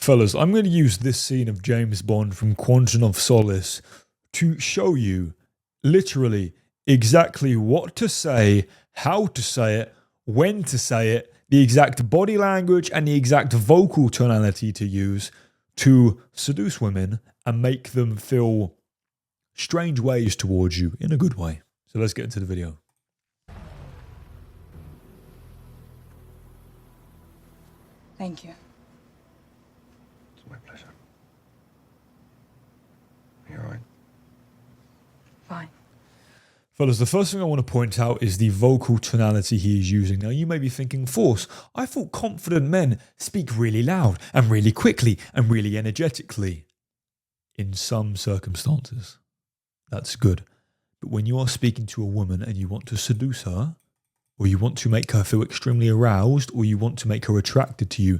fellas, I'm going to use this scene of James Bond from Quantum of Solace to show you literally exactly what to say, how to say it, when to say it, the exact body language and the exact vocal tonality to use to seduce women and make them feel strange ways towards you in a good way. So let's get into the video. Thank you. It's my pleasure. You all right? Fine. Fellas, the first thing I want to point out is the vocal tonality he is using. Now, you may be thinking, Force, I thought confident men speak really loud and really quickly and really energetically. In some circumstances, that's good. But when you are speaking to a woman and you want to seduce her, or you want to make her feel extremely aroused, or you want to make her attracted to you,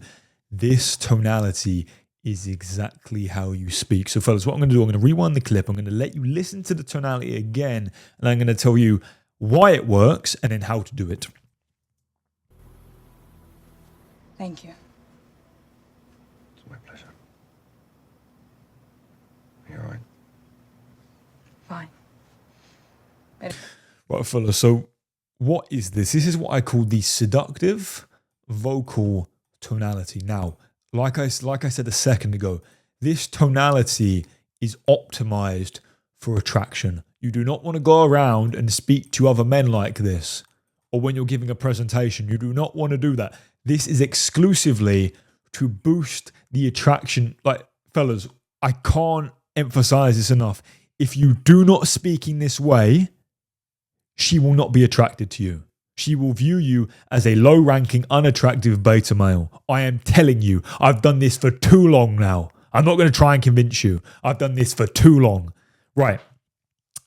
this tonality is exactly how you speak. So fellas, what I'm going to do, I'm going to rewind the clip. I'm going to let you listen to the tonality again, and I'm going to tell you why it works and then how to do it. Thank you. It's my pleasure. You all right? Fine. Right, fellas, so what is this? This is what I call the seductive vocal tonality. Now, like I said a second ago, this tonality is optimized for attraction. You do not want to go around and speak to other men like this, or when you're giving a presentation, you do not want to do that. This is exclusively to boost the attraction. Like, fellas, I can't emphasize this enough. If you do not speak in this way, she will not be attracted to you. She will view you as a low-ranking, unattractive beta male. I am telling you, I've done this for too long now. I'm not going to try and convince you. I've done this for too long. Right.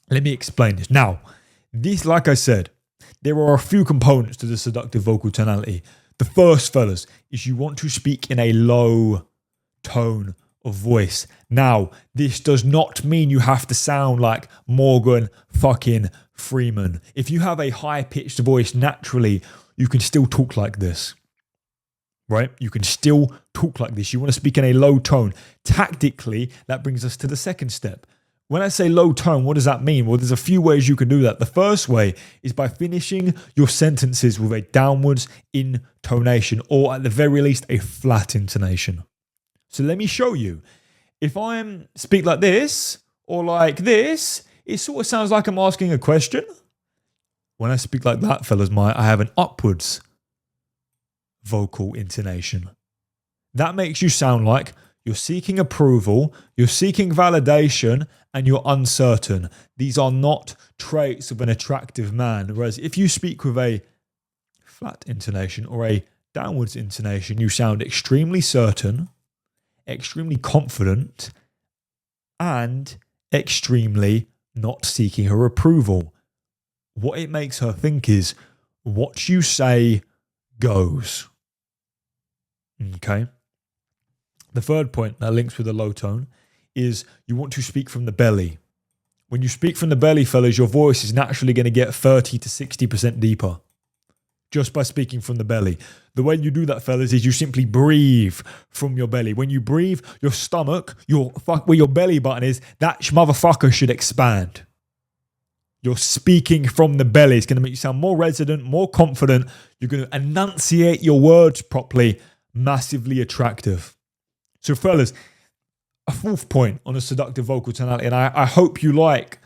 Let me explain this. Now, this, like I said, there are a few components to the seductive vocal tonality. The first, fellas, is you want to speak in a low tone of voice. Now, this does not mean you have to sound like Morgan fucking Freeman. If you have a high-pitched voice naturally, you can still talk like this. Right? You can still talk like this. You want to speak in a low tone. Tactically, that brings us to the second step. When I say low tone, what does that mean? Well, there's a few ways you can do that. The first way is by finishing your sentences with a downwards intonation, or at the very least, a flat intonation. So let me show you. If I speak like this or like this, it sort of sounds like I'm asking a question. When I speak like that, fellas, I have an upwards vocal intonation. That makes you sound like you're seeking approval, you're seeking validation, and you're uncertain. These are not traits of an attractive man. Whereas if you speak with a flat intonation or a downwards intonation, you sound extremely certain, extremely confident, and extremely not seeking her approval. What it makes her think is what you say goes. Okay. The third point that links with the low tone is you want to speak from the belly. When you speak from the belly, fellas, your voice is naturally going to get 30 to 60% deeper just by speaking from the belly. The way you do that, fellas, is you simply breathe from your belly. When you breathe, your stomach, where your belly button is, that motherfucker should expand. You're speaking from the belly. It's going to make you sound more resonant, more confident. You're going to enunciate your words properly. Massively attractive. So, fellas, a fourth point on a seductive vocal tonality, and I hope you like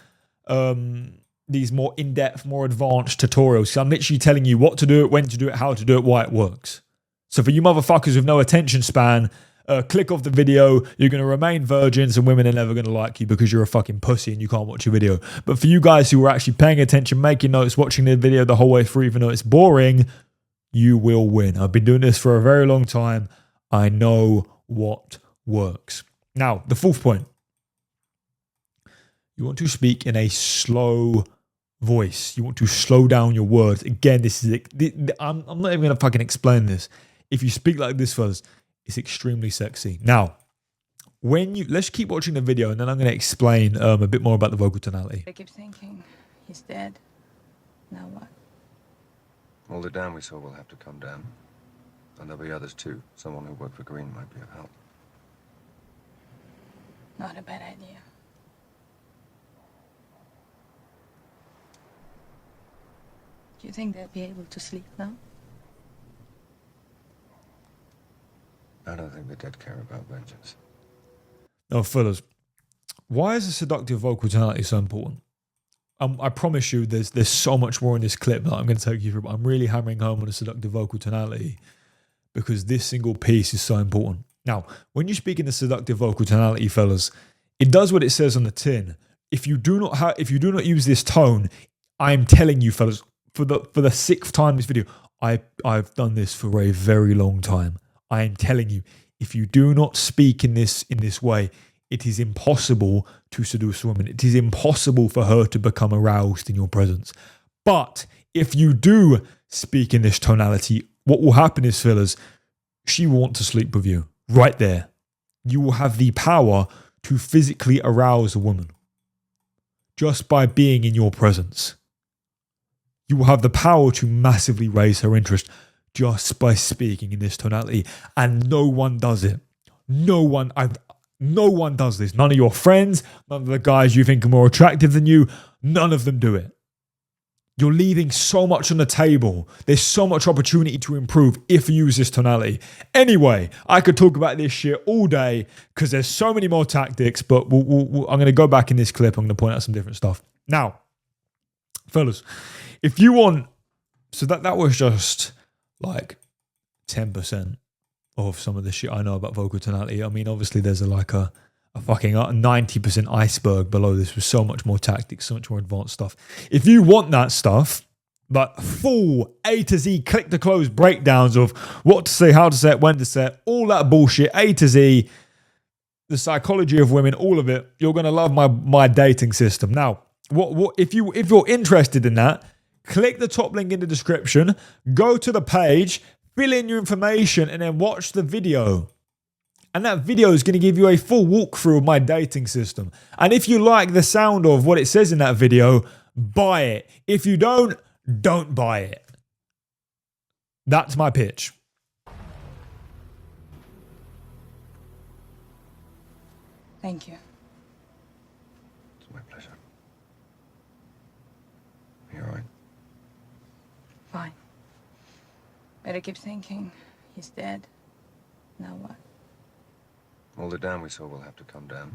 these more in-depth, more advanced tutorials. So I'm literally telling you what to do it, when to do it, how to do it, why it works. So for you motherfuckers with no attention span, click off the video. You're going to remain virgins and women are never going to like you because you're a fucking pussy and you can't watch a video. But for you guys who are actually paying attention, making notes, watching the video the whole way through, even though it's boring, you will win. I've been doing this for a very long time. I know what works. Now, the fourth point. You want to speak in a slow voice. You want to slow down your words. Again, this is... I'm not even going to fucking explain this. If you speak like this, fellas, it's extremely sexy. Now, let's keep watching the video and then I'm going to explain a bit more about the vocal tonality. I keep thinking he's dead. Now what? All the dam we saw will have to come down. And there'll be others too. Someone who worked for Green might be of help. Not a bad idea. Do you think they'll be able to sleep now? I don't think the dead care about vengeance. Now, fellas, why is a seductive vocal tonality so important? I promise you, there's so much more in this clip that I'm going to take you through, but I'm really hammering home on the seductive vocal tonality because this single piece is so important. Now, when you speak in the seductive vocal tonality, fellas, it does what it says on the tin. If you do not use this tone, I'm telling you, fellas, for the sixth time in this video, I've done this for a very long time. I am telling you, if you do not speak in this way, it is impossible to seduce a woman. It is impossible for her to become aroused in your presence. But if you do speak in this tonality, what will happen is, fellas, she will want to sleep with you right there. You will have the power to physically arouse a woman just by being in your presence. You will have the power to massively raise her interest just by speaking in this tonality. And no one does it. No one does this. None of your friends, none of the guys you think are more attractive than you, none of them do it. You're leaving so much on the table. There's so much opportunity to improve if you use this tonality. Anyway, I could talk about this shit all day because there's so many more tactics, but I'm going to go back in this clip. I'm going to point out some different stuff. Now, fellas, if you want, so that was just like 10% of some of the shit I know about vocal tonality. I mean, obviously there's a fucking 90% iceberg below this with so much more tactics, so much more advanced stuff. If you want that stuff, but full A to Z, click to close breakdowns of what to say, how to say it, when to say it, all that bullshit, A to Z, the psychology of women, all of it, you're going to love my dating system. Now, what if you're interested in that, click the top link in the description, go to the page, fill in your information, and then watch the video. And that video is going to give you a full walkthrough of my dating system. And if you like the sound of what it says in that video, buy it. If you don't buy it. That's my pitch. Thank you. It's my pleasure. You all right? Fine. Better keep thinking. He's dead. Now what? All the down we saw will have to come down.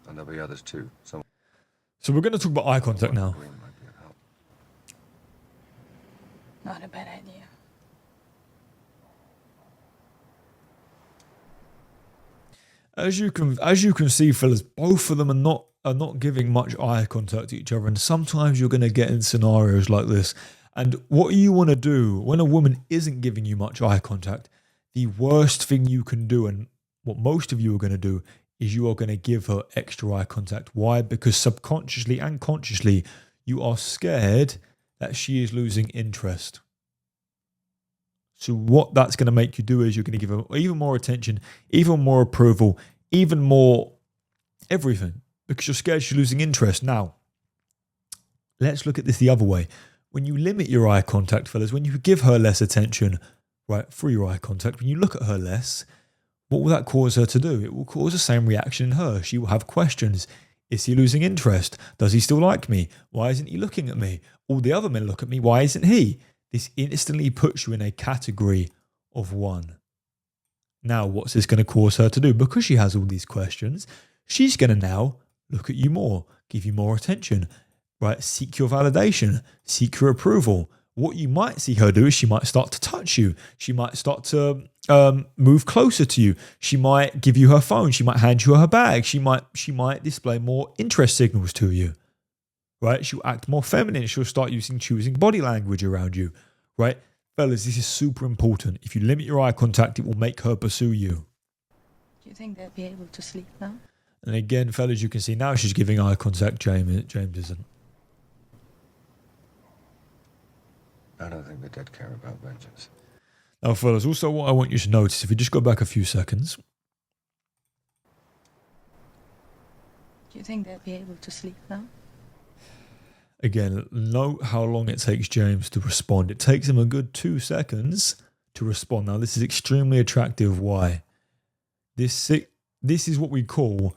And there'll be others too. Some So we're going to talk about eye contact now. green might be of help. Not a bad idea. As you can see, fellas, both of them are not giving much eye contact to each other, and sometimes you're going to get in scenarios like this. And what you want to do when a woman isn't giving you much eye contact, the worst thing you can do, and what most of you are going to do, is you are going to give her extra eye contact. Why? Because subconsciously and consciously, you are scared that she is losing interest. So what that's going to make you do is you're going to give her even more attention, even more approval, even more everything, because you're scared she's losing interest. Now, let's look at this the other way. When you limit your eye contact, fellas, when you give her less attention, right, through your eye contact, when you look at her less, what will that cause her to do? It will cause the same reaction in her. She will have questions. Is he losing interest? Does he still like me? Why isn't he looking at me? All the other men look at me. Why isn't he? This instantly puts you in a category of one. Now, what's this going to cause her to do? Because she has all these questions, she's going to now look at you more, give you more attention, right? Seek your validation, seek your approval. What you might see her do is she might start to touch you. She might start to move closer to you. She might give you her phone. She might hand you her bag. She might display more interest signals to you, right? She'll act more feminine. She'll start choosing body language around you, right? Fellas, this is super important. If you limit your eye contact, it will make her pursue you. Do you think they'll be able to sleep now? And again, fellas, you can see now she's giving eye contact. James isn't. I don't think the dead care about vengeance. Now, fellas, also what I want you to notice, if you just go back a few seconds. Do you think they'll be able to sleep now? Again, note how long it takes James to respond. It takes him a good 2 seconds to respond. Now, this is extremely attractive. Why? This is what we call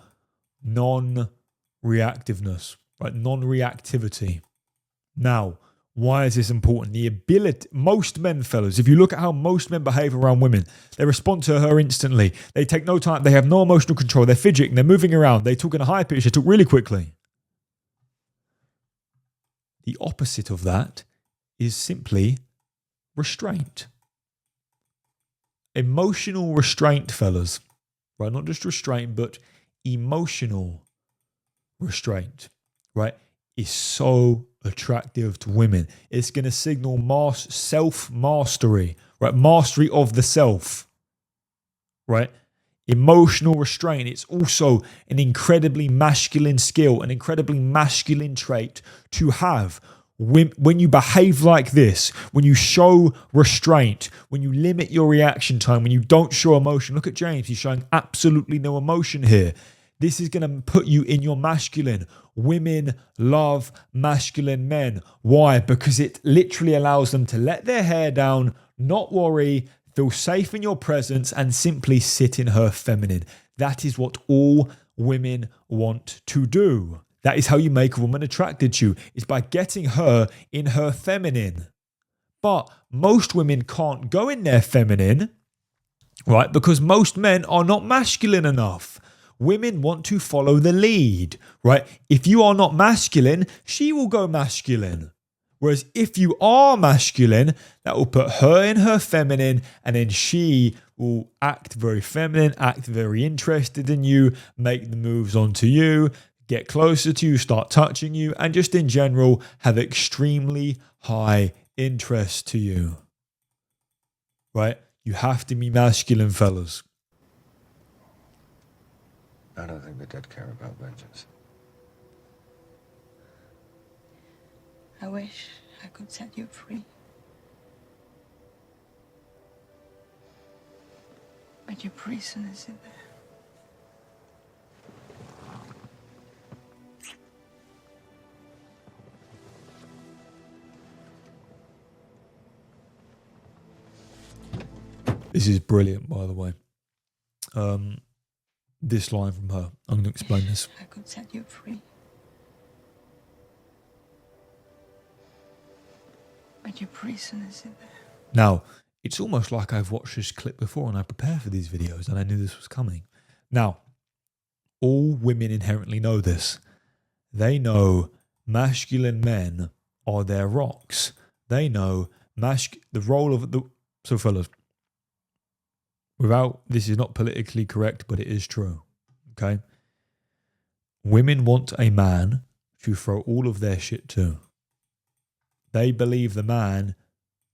non-reactiveness, right? Non-reactivity. Now, why is this important? The ability, most men, fellas, if you look at how most men behave around women, they respond to her instantly. They take no time. They have no emotional control. They're fidgeting. They're moving around. They talk in a high pitch. They talk really quickly. The opposite of that is simply restraint. Emotional restraint, fellas, right? Not just restraint, but emotional restraint, right? Is so attractive to women. It's going to signal self-mastery, right? Mastery of the self, right? Emotional restraint. It's also an incredibly masculine skill, an incredibly masculine trait to have. When you behave like this, when you show restraint, when you limit your reaction time, when you don't show emotion. Look at James. He's showing absolutely no emotion here. This is going to put you in your masculine. Women love masculine men. Why? Because it literally allows them to let their hair down, not worry, feel safe in your presence, and simply sit in her feminine. That is what all women want to do. That is how you make a woman attracted to you, is by getting her in her feminine. But most women can't go in their feminine, right? Because most men are not masculine enough. Women want to follow the lead, right? If you are not masculine, she will go masculine. Whereas if you are masculine, that will put her in her feminine, and then she will act very feminine, act very interested in you, make the moves onto you, get closer to you, start touching you, and just in general have extremely high interest to you, right? You have to be masculine, fellas. I don't think the dead care about vengeance. I wish I could set you free. But your prison is in there. This is brilliant, by the way. This line from her. I'm going to explain this. I could set you free. But your prison is in there. Now, it's almost like I've watched this clip before and I prepare for these videos and I knew this was coming. Now, all women inherently know this. They know masculine men are their rocks. They know the role of the... So fellas, this is not politically correct, but it is true. Okay? Women want a man to throw all of their shit to. They believe the man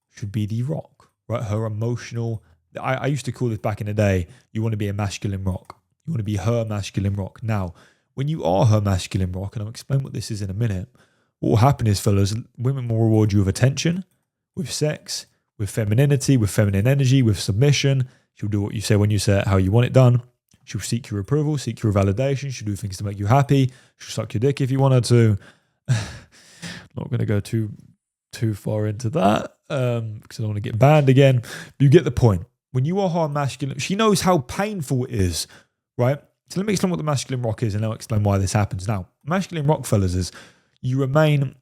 should be the rock, right? Her emotional... I used to call this back in the day, you want to be a masculine rock. You want to be her masculine rock. Now, when you are her masculine rock, and I'll explain what this is in a minute, what will happen is, fellas, women will reward you with attention, with sex, with femininity, with feminine energy, with submission. She'll do what you say when you say it, how you want it done. She'll seek your approval, seek your validation. She'll do things to make you happy. She'll suck your dick if you want her to. Not going to go too far into that because I don't want to get banned again. But you get the point. When you are her masculine, she knows how painful it is, right? So let me explain what the masculine rock is and I'll explain why this happens. Now, masculine rock, fellas, is you remain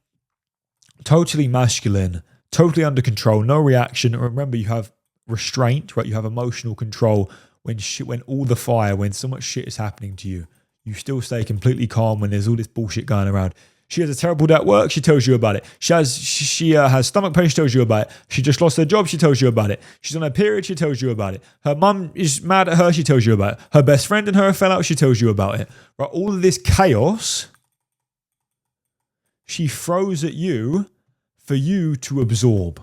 totally masculine, totally under control, no reaction. Remember, you have restraint, right? You have emotional control when all the fire, when so much shit is happening to you. You still stay completely calm when there's all this bullshit going around. She has a terrible day at work, she tells you about it. She has stomach pain, she tells you about it. She just lost her job, she tells you about it. She's on her period, she tells you about it. Her mum is mad at her, she tells you about it. Her best friend and her fell out, she tells you about it. Right? All of this chaos, she throws at you for you to absorb.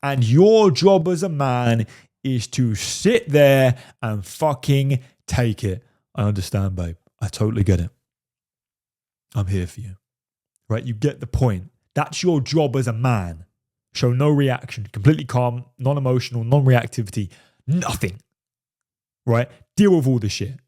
And your job as a man is to sit there and fucking take it. I understand, babe. I totally get it. I'm here for you. Right? You get the point. That's your job as a man. Show no reaction, completely calm, non-emotional, non-reactivity, nothing. Right? Deal with all the shit.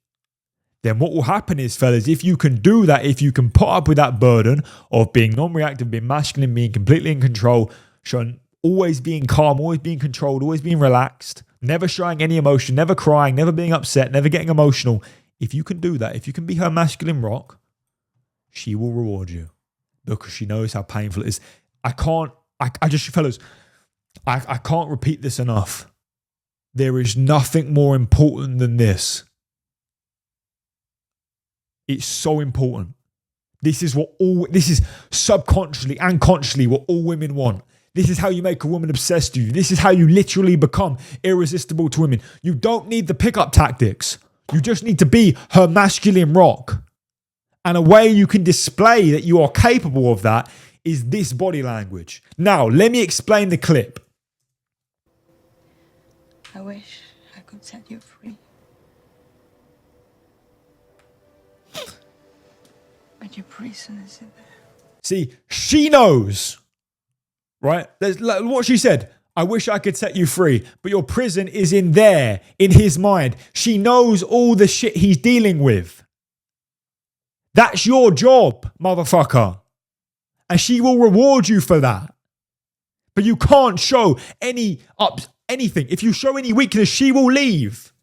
Then what will happen is, fellas, if you can do that, if you can put up with that burden of being non-reactive, being masculine, being completely in control, showing always being calm, always being controlled, always being relaxed, never showing any emotion, never crying, never being upset, never getting emotional. If you can do that, if you can be her masculine rock, she will reward you because she knows how painful it is. I can't repeat this enough. There is nothing more important than this. It's so important. This is subconsciously and consciously what all women want. This is how you make a woman obsessed with you. This is how you literally become irresistible to women. You don't need the pickup tactics. You just need to be her masculine rock. And a way you can display that you are capable of that is this body language. Now, let me explain the clip. I wish I could set you free. But your prison is in there. See, she knows, right? Like what she said. I wish I could set you free, but your prison is in there, in his mind. She knows all the shit he's dealing with. That's your job, motherfucker. And she will reward you for that. But you can't show anything. If you show any weakness, she will leave.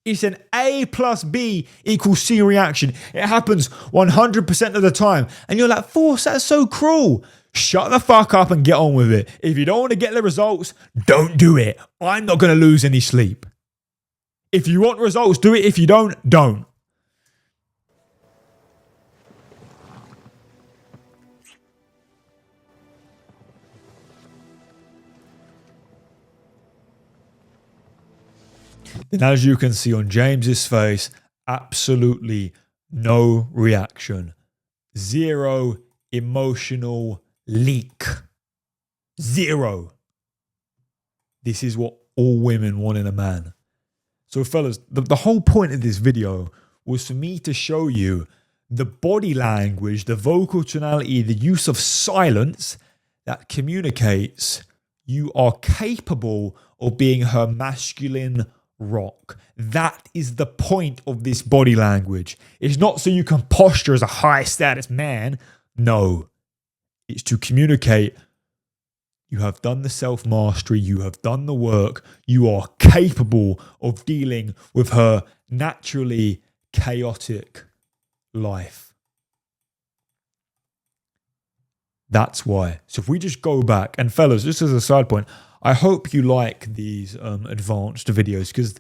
It's an A plus B equals C reaction. It happens 100% of the time. And you're like, Force, that's so cruel. Shut the fuck up and get on with it. If you don't want to get the results, don't do it. I'm not going to lose any sleep. If you want results, do it. If you don't, don't. And as you can see on James's face, absolutely no reaction. Zero emotional leak. Zero. This is what all women want in a man. So fellas, the whole point of this video was for me to show you the body language, the vocal tonality, the use of silence that communicates you are capable of being her masculine rock. That is the point of this body language. It's not so you can posture as a high status man. No, it's to communicate you have done the self-mastery, you have done the work, you are capable of dealing with her naturally chaotic life. That's why. So if we just go back, and fellas, just as a side point, I hope you like these advanced videos because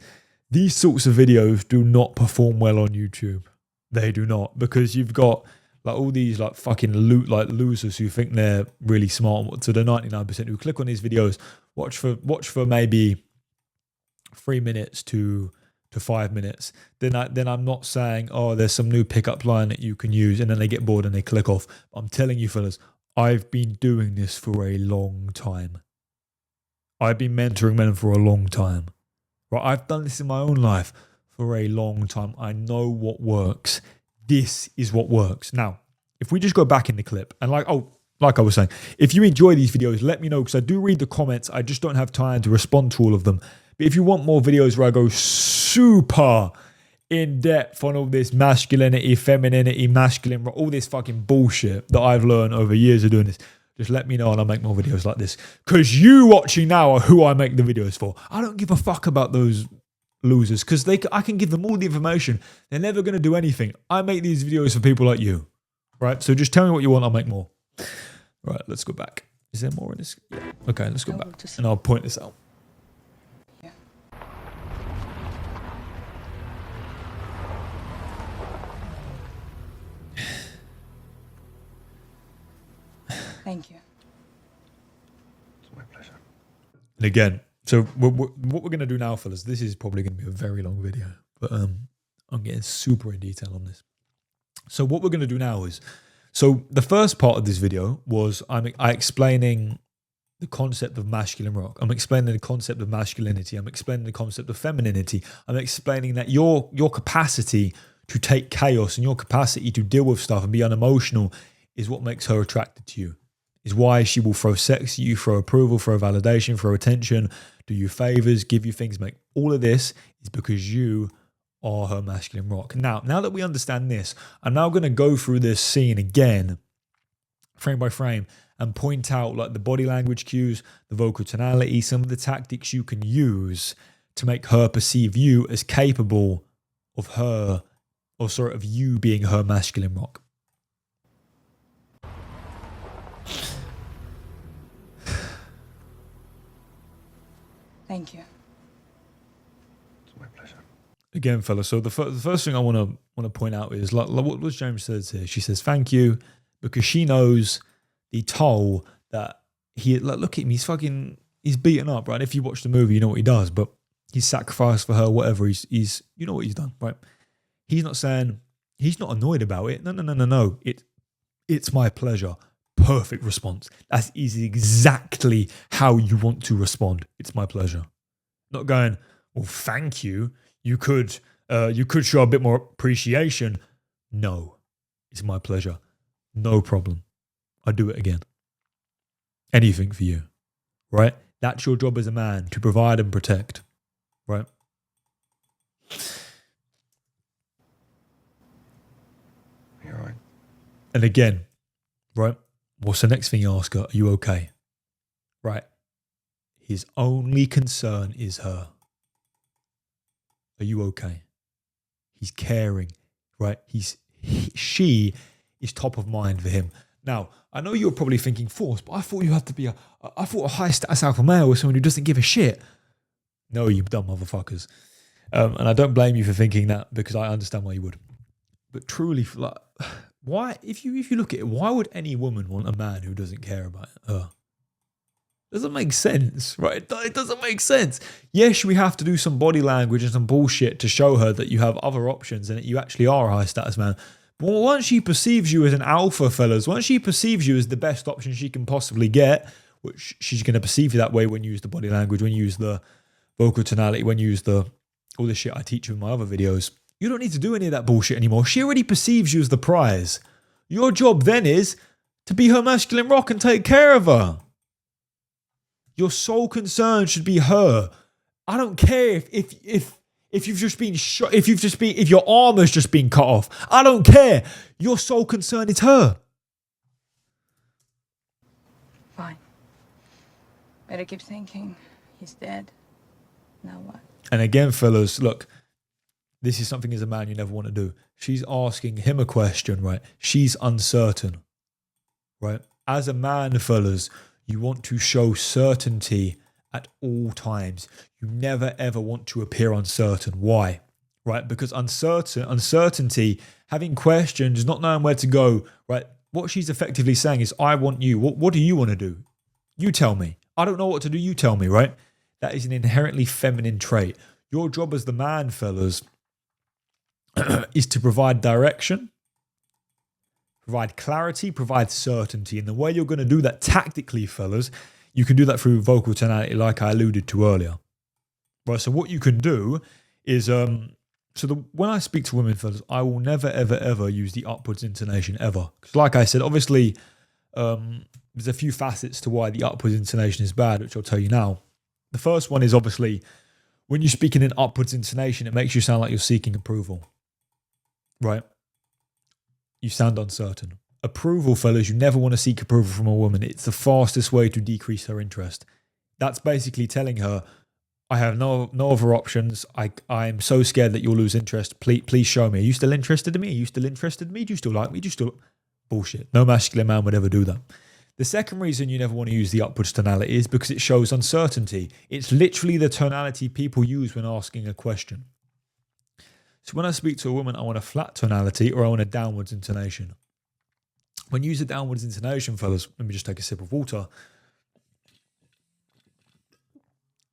these sorts of videos do not perform well on YouTube. They do not, because you've got like all these like fucking losers who think they're really smart. To the 99% who click on these videos, watch for maybe 3 minutes to 5 minutes. Then I'm not saying, oh, there's some new pickup line that you can use, and then they get bored and they click off. I'm telling you, fellas, I've been doing this for a long time. I've been mentoring men for a long time. Right? I've done this in my own life for a long time. I know what works. This is what works. Now, if we just go back in the clip and like I was saying, if you enjoy these videos, let me know because I do read the comments. I just don't have time to respond to all of them. But if you want more videos where I go super in depth on all this masculinity, femininity, masculine, all this fucking bullshit that I've learned over years of doing this, just let me know and I'll make more videos like this. Because you watching now are who I make the videos for. I don't give a fuck about those losers because I can give them all the information. They're never going to do anything. I make these videos for people like you. Right? So just tell me what you want. I'll make more. Right, let's go back. Is there more in this? Yeah. Okay, let's go back. And I'll point this out. Yeah. Thank you. It's my pleasure. And again, so what we're going to do now, fellas, this is probably going to be a very long video, but I'm getting super in detail on this. So what we're going to do now is, so the first part of this video was I explaining the concept of masculine rock. I'm explaining the concept of masculinity. I'm explaining the concept of femininity. I'm explaining that your capacity to take chaos and your capacity to deal with stuff and be unemotional is what makes her attracted to you. Is why she will throw sex at you, throw approval, throw validation, throw attention, do you favors, give you things, make all of this is because you are her masculine rock. Now that we understand this, I'm now going to go through this scene again, frame by frame, and point out like the body language cues, the vocal tonality, some of the tactics you can use to make her perceive you as capable of her, or sorry, of you being her masculine rock. Thank you. It's my pleasure. Again, fellas, so the first thing I want to point out is like what James says here. She says thank you because she knows the toll that he, like, look at him, he's beaten up, right? If you watch the movie, you know what he does, but he's sacrificed for her, whatever. He's you know what he's done, right? He's not saying, he's not annoyed about it. No. It's my pleasure. Perfect response. That is exactly how you want to respond. It's my pleasure. Not going, well, thank you. You could show a bit more appreciation. No, it's my pleasure. No problem. I'd do it again. Anything for you, right? That's your job as a man, to provide and protect, right? You're right. And again, right? What's the next thing you ask her? Are you okay? Right? His only concern is her. Are you okay? He's caring, right? She is top of mind for him. Now, I know you're probably thinking force, but I thought you had to be a high status alpha male was someone who doesn't give a shit. No, you dumb motherfuckers. And I don't blame you for thinking that, because I understand why you would. But truly, like, why? If you look at it, why would any woman want a man who doesn't care about her? Doesn't make sense, right? It doesn't make sense. Yes, we have to do some body language and some bullshit to show her that you have other options and that you actually are a high status man. But once she perceives you as an alpha, fellas, once she perceives you as the best option she can possibly get, which she's going to perceive you that way when you use the body language, when you use the vocal tonality, when you use all the shit I teach you in my other videos, you don't need to do any of that bullshit anymore. She already perceives you as the prize. Your job then is to be her masculine rock and take care of her. Your sole concern should be her. I don't care if you've just been shot, if your arm has just been cut off. I don't care. Your sole concern is her. Fine. Better keep thinking. He's dead. Now what? And again, fellas, look, this is something as a man you never want to do. She's asking him a question, right? She's uncertain, right? As a man, fellas, you want to show certainty at all times. You never ever want to appear uncertain. Why? Right? Because uncertainty, having questions, not knowing where to go, right? What she's effectively saying is, I want you. What do you want to do? You tell me. I don't know what to do. You tell me, right? That is an inherently feminine trait. Your job as the man, fellas, is to provide direction, provide clarity, provide certainty. And the way you're going to do that tactically, fellas, you can do that through vocal tonality, like I alluded to earlier. Right, so what you can do is, when I speak to women, fellas, I will never, ever, ever use the upwards intonation, ever. Because like I said, obviously, there's a few facets to why the upwards intonation is bad, which I'll tell you now. The first one is, obviously, when you speak in an upwards intonation, it makes you sound like you're seeking approval. Right? You sound uncertain. Approval, fellas, you never want to seek approval from a woman. It's the fastest way to decrease her interest. That's basically telling her, I have no other options. I'm so scared that you'll lose interest. Please show me. Are you still interested in me? Are you still interested in me? Do you still like me? Do you still... Bullshit. No masculine man would ever do that. The second reason you never want to use the upwards tonality is because it shows uncertainty. It's literally the tonality people use when asking a question. So when I speak to a woman, I want a flat tonality or I want a downwards intonation. When you use a downwards intonation, fellas, let me just take a sip of water.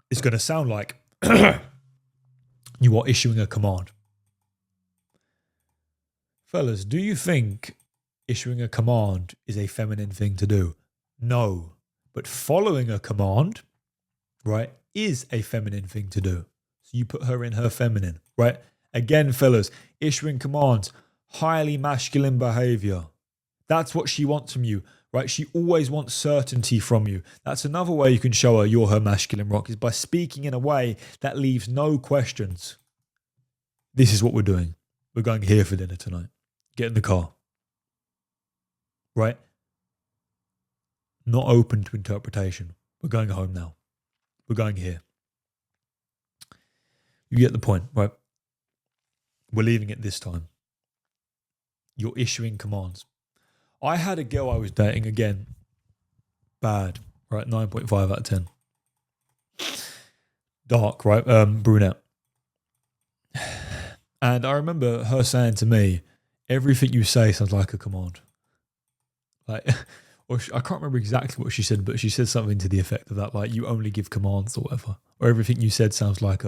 It's going to sound like you are issuing a command. Fellas, do you think issuing a command is a feminine thing to do? No. But following a command, right, is a feminine thing to do. So you put her in her feminine, right? Again, fellas, issuing commands, highly masculine behavior. That's what she wants from you, right? She always wants certainty from you. That's another way you can show her you're her masculine rock, is by speaking in a way that leaves no questions. This is what we're doing. We're going here for dinner tonight. Get in the car. Right? Not open to interpretation. We're going home now. We're going here. You get the point, right? We're leaving it this time. You're issuing commands. I had a girl I was dating, again, bad, right? 9.5 out of 10. Dark, right? Brunette. And I remember her saying to me, everything you say sounds like a command. Like, or I can't remember exactly what she said, but she said something to the effect of that, like, you only give commands or whatever. Or everything you said sounds like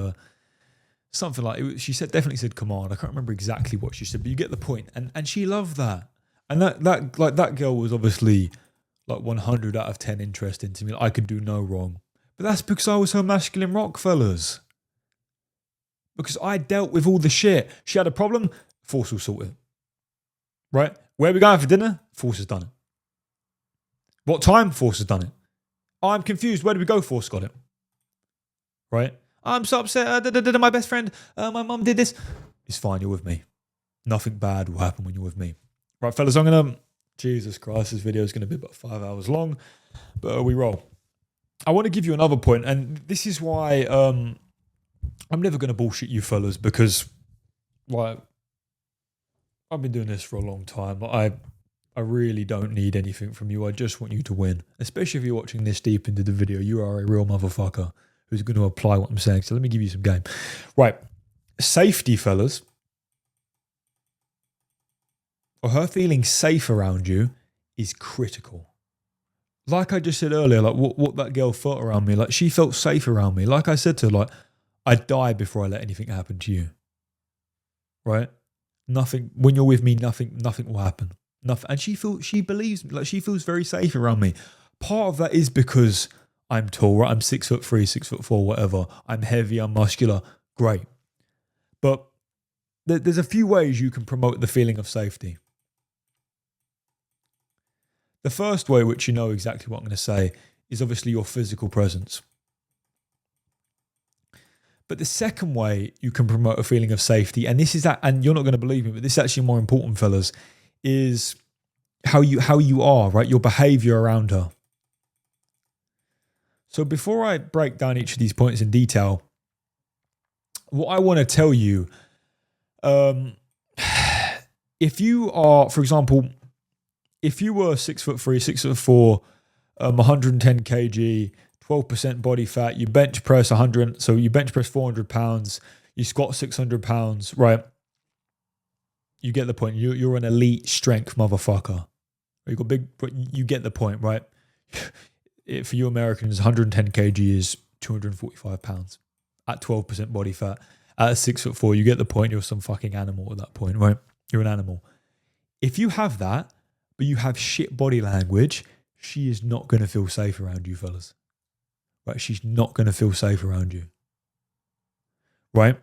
something like it. She definitely said command. I can't remember exactly what she said, but you get the point. And she loved that. And that girl was obviously like 100 out of 10 interesting to me. Like, I could do no wrong. But that's because I was her masculine rock, fellas. Because I dealt with all the shit. She had a problem, Force will sort it. Right? Where are we going for dinner? Force has done it. What time? Force has done it. I'm confused. Where do we go? Force got it. Right? I'm so upset. My best friend, my mum did this. It's fine. You're with me. Nothing bad will happen when you're with me. Right, fellas, I'm going to... Jesus Christ, this video is going to be about 5 hours long. But we roll. I want to give you another point, and this is why I'm never going to bullshit you fellas, because like I've been doing this for a long time. I really don't need anything from you. I just want you to win. Especially if you're watching this deep into the video. You are a real motherfucker who's going to apply what I'm saying. So let me give you some game. Right. Safety, fellas. Or her feeling safe around you is critical. Like I just said earlier, like what that girl felt around me, like she felt safe around me. Like I said to her, like, I'd die before I let anything happen to you. Right? Nothing, when you're with me, nothing will happen. Nothing. And she believes me, like she feels very safe around me. Part of that is because I'm tall, right? I'm 6'3", 6'4", whatever. I'm heavy, I'm muscular. Great. But there's a few ways you can promote the feeling of safety. The first way, which you know exactly what I'm going to say, is obviously your physical presence. But the second way you can promote a feeling of safety, and this is that, and you're not going to believe me, but this is actually more important, fellas, is how you are, right? Your behavior around her. So before I break down each of these points in detail, what I want to tell you, if you are, for example, if you were 6'3", 6'4", 110 kg, 12% body fat, you bench press 100, so you bench press 400 pounds, you squat 600 pounds, right? You get the point. You're an elite strength motherfucker. You got big, you get the point, right? For you Americans, 110 kg is 245 pounds at 12% body fat. At 6'4", you get the point. You're some fucking animal at that point, right? You're an animal. If you have that, but you have shit body language, she is not going to feel safe around you, fellas. Right? She's not going to feel safe around you. Right?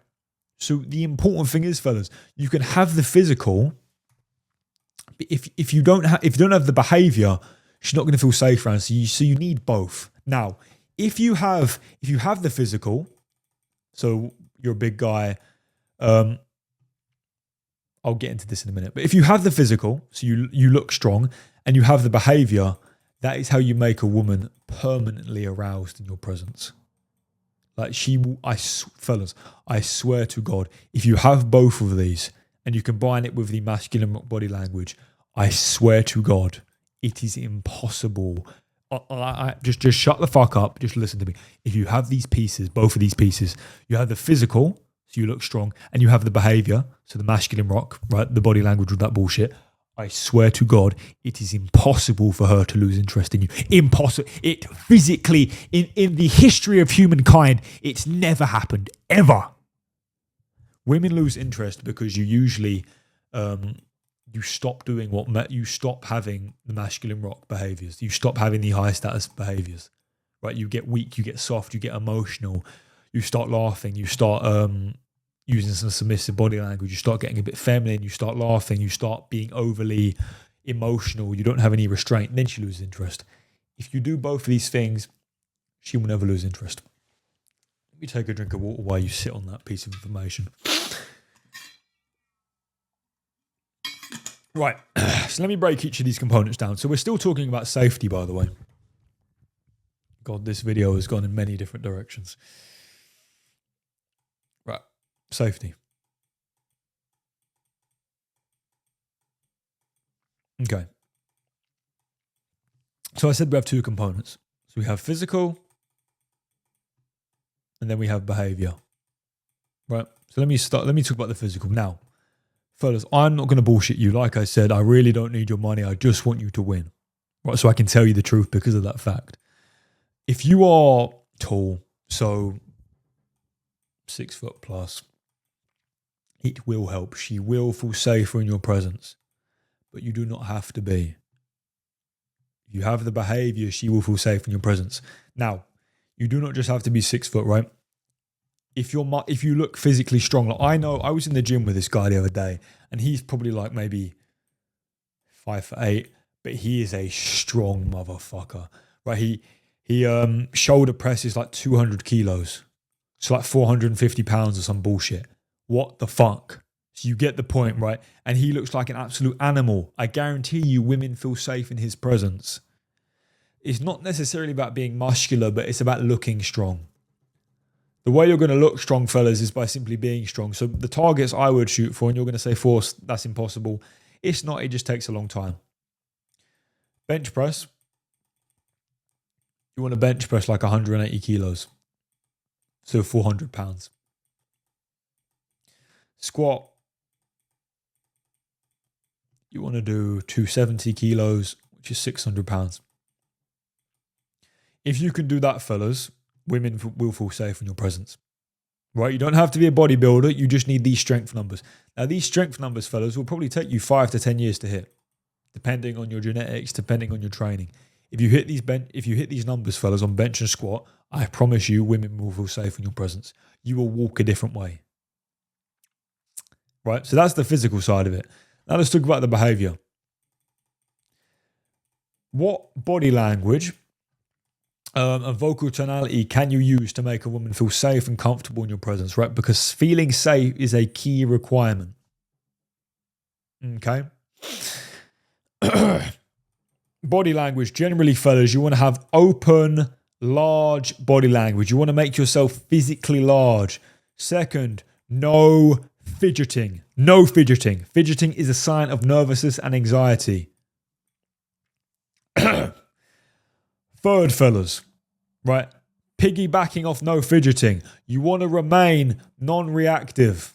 So the important thing is, fellas, you can have the physical, but if you don't have the behavior, she's not going to feel safe around. So you need both. Now, if you have the physical, so you're a big guy, I'll get into this in a minute. But if you have the physical, so you look strong, and you have the behavior, that is how you make a woman permanently aroused in your presence. Like fellas, I swear to God, if you have both of these and you combine it with the masculine body language, I swear to God, it is impossible. Just shut the fuck up. Just listen to me. If you have these pieces, both of these pieces, you have the physical, so you look strong, and you have the behavior, so the masculine rock, right? The body language with that bullshit. I swear to God, it is impossible for her to lose interest in you. Impossible. It physically, in the history of humankind, it's never happened, ever. Women lose interest because you usually, you stop doing you stop having the masculine rock behaviors. You stop having the high status behaviors, right? You get weak, you get soft, you get emotional, you start laughing, you start using some submissive body language, you start getting a bit feminine, you start laughing, you start being overly emotional, you don't have any restraint, and then she loses interest. If you do both of these things, she will never lose interest. Let me take a drink of water while you sit on that piece of information. Right, so let me break each of these components down. So we're still talking about safety, by the way. God, this video has gone in many different directions. Right, safety. Okay. So I said we have two components. So we have physical and then we have behavior. Right? So let me talk about the physical. Now, fellas, I'm not going to bullshit you. Like I said, I really don't need your money. I just want you to win. Right? So I can tell you the truth because of that fact. If you are tall, so 6 foot plus, it will help. She will feel safer in your presence, but you do not have to be. If you have the behavior, she will feel safe in your presence. Now, you do not just have to be 6 foot, right? If you look physically strong, like I know I was in the gym with this guy the other day, and he's probably like maybe 5'8", but he is a strong motherfucker, right? He shoulder presses like 200 kilos, so like 450 pounds or some bullshit. What the fuck? So you get the point, right? And he looks like an absolute animal. I guarantee you, women feel safe in his presence. It's not necessarily about being muscular, but it's about looking strong. The way you're going to look strong, fellas, is by simply being strong. So the targets I would shoot for, and you're going to say force, that's impossible. It's not, it just takes a long time. Bench press. You want to bench press like 180 kilos. So 400 pounds. Squat. You want to do 270 kilos, which is 600 pounds. If you can do that, fellas, women will feel safe in your presence. Right? You don't have to be a bodybuilder. You just need these strength numbers. Now, these strength numbers, fellas, will probably take you 5 to 10 years to hit, depending on your genetics, depending on your training. If you hit these numbers, fellas, on bench and squat, I promise you, women will feel safe in your presence. You will walk a different way. Right? So that's the physical side of it. Now let's talk about the behavior. What body language and vocal tonality can you use to make a woman feel safe and comfortable in your presence, right? Because feeling safe is a key requirement. Okay? Body language, generally, fellas, you want to have open, large body language. You want to make yourself physically large. Second, no fidgeting. No fidgeting. Fidgeting is a sign of nervousness and anxiety. Third, fellas, right? Piggybacking off no fidgeting. You want to remain non-reactive.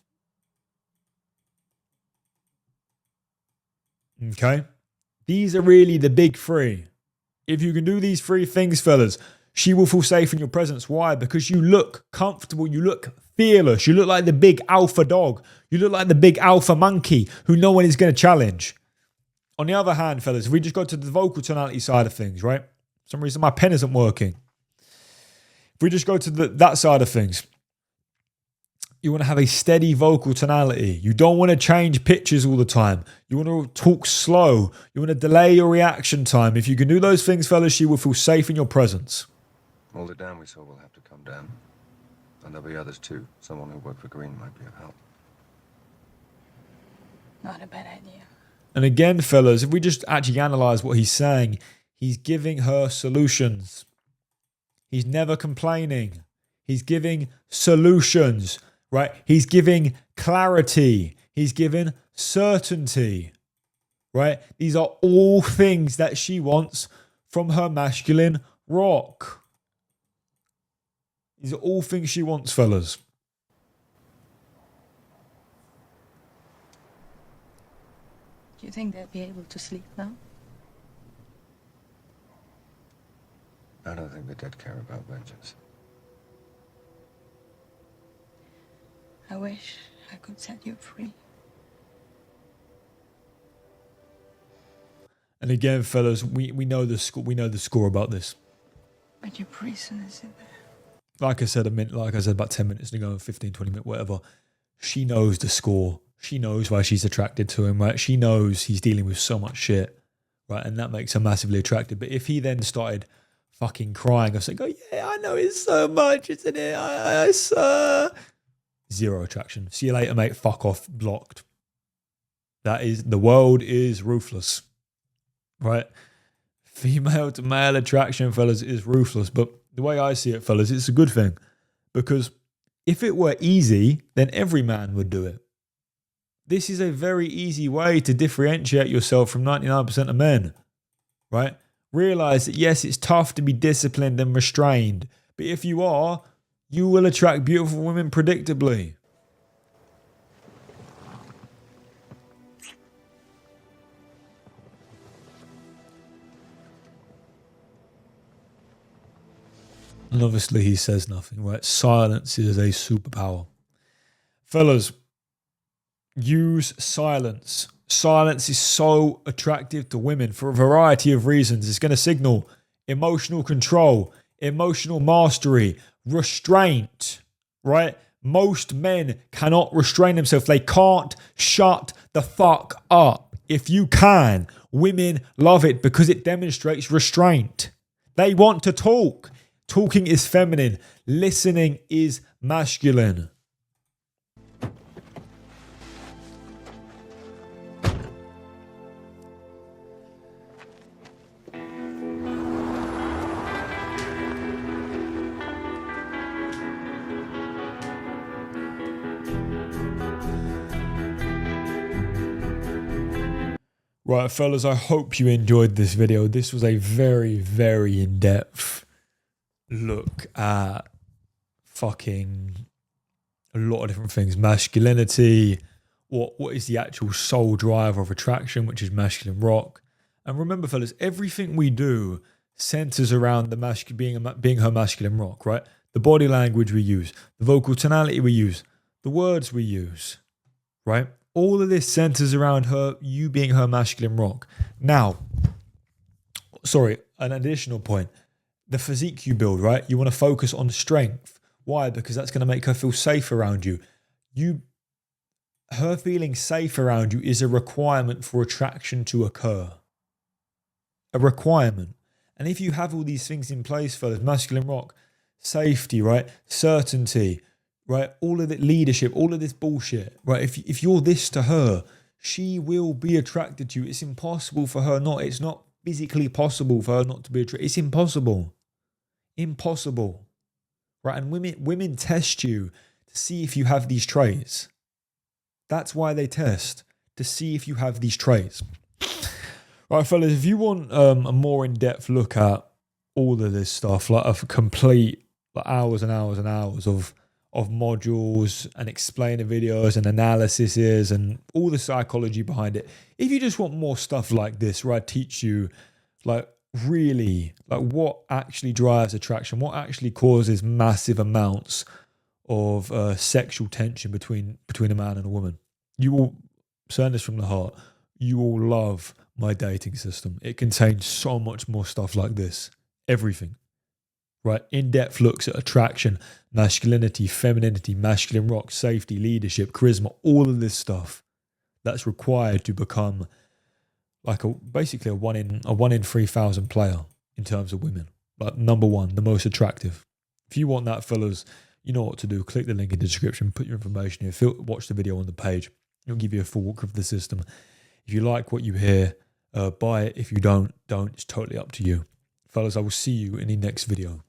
Okay? These are really the big three. If you can do these three things, fellas, she will feel safe in your presence. Why? Because you look comfortable. You look fearless. You look like the big alpha dog. You look like the big alpha monkey who no one is going to challenge. On the other hand, fellas, if we just go to the vocal tonality side of things, right? For some reason, my pen isn't working. If we just go to that side of things, you want to have a steady vocal tonality. You don't want to change pitches all the time. You want to talk slow. You want to delay your reaction time. If you can do those things, fellas, she will feel safe in your presence. All the down we saw will have to come down. And there'll be others too. Someone who worked for Green might be of help. Not a bad idea. And again, fellas, if we just actually analyze what he's saying, he's giving her solutions. He's never complaining. He's giving solutions, right? He's giving clarity. He's giving certainty, right? These are all things that she wants from her masculine rock. These are all things she wants, fellas. Do you think they'll be able to sleep now? I don't think the dead care about vengeance. I wish I could set you free. And again, fellas, we know the score. We know the score about this. But your prison is in there. Like I said about 10 minutes ago, 15, 20 minutes, whatever. She knows the score. She knows why she's attracted to him, right? She knows he's dealing with so much shit, right? And that makes her massively attracted. But if he then started fucking crying or saying, "Oh yeah, I know it's so much, isn't it? It's zero attraction. See you later, mate. Fuck off. Blocked." The world is ruthless, right? Female to male attraction, fellas, is ruthless. But the way I see it, fellas, it's a good thing, because if it were easy, then every man would do it. This is a very easy way to differentiate yourself from 99% of men, right? Realize that yes, it's tough to be disciplined and restrained, but if you are, you will attract beautiful women predictably. And obviously he says nothing, right? Silence is a superpower. Fellas, use silence. Silence is so attractive to women for a variety of reasons. It's going to signal emotional control, emotional mastery, restraint, right? Most men cannot restrain themselves. They can't shut the fuck up. If you can, women love it because it demonstrates restraint. They want to talk. Talking is feminine. Listening is masculine. Right, fellas, I hope you enjoyed this video. This was a very, very in-depth look at fucking a lot of different things. Masculinity, what is the actual soul driver of attraction, which is masculine rock. And remember, fellas, everything we do centers around the being her masculine rock, right? The body language we use, the vocal tonality we use, the words we use, right? All of this centers around you being her masculine rock. Now, an additional point. The physique you build, right? You want to focus on strength. Why? Because that's going to make her feel safe around you. Her feeling safe around you is a requirement for attraction to occur. A requirement. And if you have all these things in place, fellas, masculine rock, safety, right? Certainty, right? All of the leadership, all of this bullshit, right? If you're this to her, she will be attracted to you. It's impossible for her not. It's not physically possible for her not to be attracted. It's impossible. Impossible. Right? And women test you to see if you have these traits. That's why they test, to see if you have these traits. Right, fellas, if you want a more in-depth look at all of this stuff, like a complete hours and hours and hours of modules and explainer videos and analyses and all the psychology behind it. If you just want more stuff like this, where I teach you really what actually drives attraction, what actually causes massive amounts of sexual tension between a man and a woman, you will, saying this from the heart, you will love my dating system. It contains so much more stuff like this. Everything. Right, in-depth looks at attraction, masculinity, femininity, masculine rock, safety, leadership, charisma, all of this stuff that's required to become basically a one in 3,000 player in terms of women. Like number one, the most attractive. If you want that, fellas, you know what to do. Click the link in the description, put your information here, watch the video on the page. It'll give you a full walk of the system. If you like what you hear, buy it. If you don't. It's totally up to you. Fellas, I will see you in the next video.